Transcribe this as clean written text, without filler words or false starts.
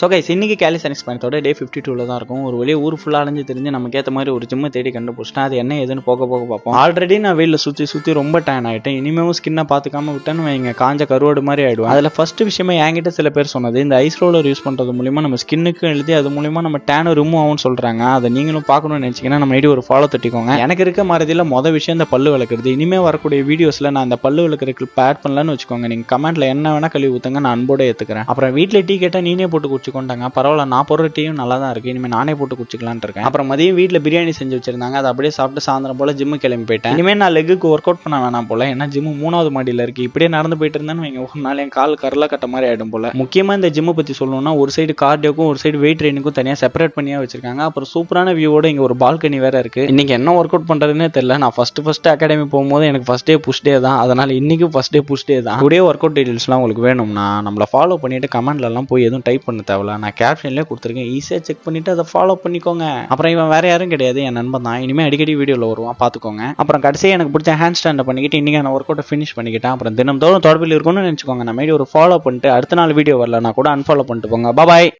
So guys இன்னைக்கு கேலிஸ்தெனிக்ஸ் பயணத்தோட டே 52 தான் இருக்கும். ஒரு வெளியே ஊர் ஃபுல்லாக அலைஞ்சு தெரிஞ்சு நமக்கு ஏற்ற மாதிரி ஒரு ஜிம்மை தேடி கண்டுபிடிச்சிட்டேன். அது என்ன ஏதுன்னு போக பார்ப்போம். ஆல்ரெடி நான் வெயிலில் சுற்றி ரொம்ப டேன் ஆகிட்டேன். இனிமேவும் ஸ்கின்னை பார்த்துக்காம விட்டேன்னு வைங்க காஞ்ச கருவாடு மாதிரி ஆயிடுவோம். அதில் ஃபர்ஸ்ட் விஷயமா என்கிட்ட சில பேர் சொன்னது, இந்த ஐஸ் ரோலர் யூஸ் பண்ணுறது மூலியமா நம்ம ஸ்கின்னுக்கு எழுதி அது மூலியமா நம்ம டேனை ரிமூவ் ஆகும்னு சொல்கிறாங்க. அதை நீங்களும் பார்க்கணும்னு நினச்சிங்கன்னா நம்ம ஐடி ஒரு ஃபாலோ தட்டிக்கோங்க. எனக்கு இருக்க மாதிரியில் மொதல் விஷயம் இந்த பல்லு விளக்குறது. இனிமேல் வரக்கூடிய வீடியோஸில் நான் அந்த பல்லு விளக்குற கிளிப் ஆட் பண்ணலான்னு வச்சுக்கோங்க. நீங்கள் கமெண்ட்டில் என்ன வேணால் கழுவி ஊற்றுங்க, நான் அன்போட ஏற்றுக்கிறேன். அப்புறம் வீட்டில் டீ கேட்டால் நீனே போட்டு குடிச்சுக்கொண்டாங்க. பரவாயில்ல, நான் போடுற டீயும் நல்லா தான் இருக்குது. இனிமேல் நானே போட்டு குடிச்சிக்கலான்னு இருக்கேன். அப்புறம் மதியம் வீட்டில் பிரியாணி செஞ்சு வச்சிருந்தாங்க. அதை அப்படியே சாப்பிட்டு சாயந்தரம் போல் ஜிம்மு கிளம்பி போயிட்டேன். இனிமேல் நான் லெக்குக்கு ஒர்க் அவுட் பண்ண வேணாம் போல, ஏன்னா ஜிம்மு 3வது மாடியில் இருக்குது. இப்படியே நடந்து போயிட்டு இருந்தேன்னு வைங்க ஒரு நாள் என் கால் கரலா கட்ட மாதிரி ஆகிடும் போல. முக்கியமாக இந்த ஜிம்மை பற்றி சொல்லணும்னா ஒரு சைடு கார்டியோக்கும் ஒரு சைடு வெயிட் ட்ரெயினுக்கும் தனியாக செப்பரேட் பண்ணியா வச்சிருக்காங்க. அப்புறம் சூப்பரான வியூவோட இங்கே ஒரு பால்கனி வேற இருக்குது. இன்னைக்கு என்ன ஒர்க் அவுட் பண்ணுறதுன்னே தெரியல. நான் ஃபர்ஸ்ட் அகாடமி போகும்போது எனக்கு ஃபர்ஸ்ட் டே புஷ் டே தான். அதனால் இன்னைக்கும் ஃபர்ஸ்ட் டே புஷ் டே தான். அப்படியே ஒர்க் அவுட் டீடைல்ஸ்லாம் உங்களுக்கு வேணும்னா நம்மளை ஃபாலோ பண்ணிட்டு கமெண்ட்லலாம் போய் எதுவும் டைப் பண்ண தேவையில்ல. நான் கேப்ஷன்லேயே கொடுத்துருக்கேன், ஈஸியாக செக் பண்ணிட்டு அதை ஃபாலோ பண்ணிக்கோங்க. அப்புறம் இவன் வேற யாரும் கிடையாது, என் நண்பன் தான். இனிமேல் அடிக்கடி வீடியோவில் வருவான், பார்த்துக்கோங்க. அப்புறம் கடைசியாக எனக்கு பிடிச்ச ஹேண்ட் ஸ்டாண்டை பண்ணிக்கிட்டு இன்னைக்கு நான் ஒர்க் அவுட்டை ஃபினிஷ் பண்ணிக்கிட்டேன். அப்புறம் தினம்தோறும் தொடர்பில் இருக்கும்னு நினச்சிக்கோங்க. நம்ம ஒரு ஃபாலோ பண்ணிட்டு அடுத்த நாள் வீடியோ வரல நான் கூட அன்ஃபாலோ பண்ணிட்டு போங்க. பாய்.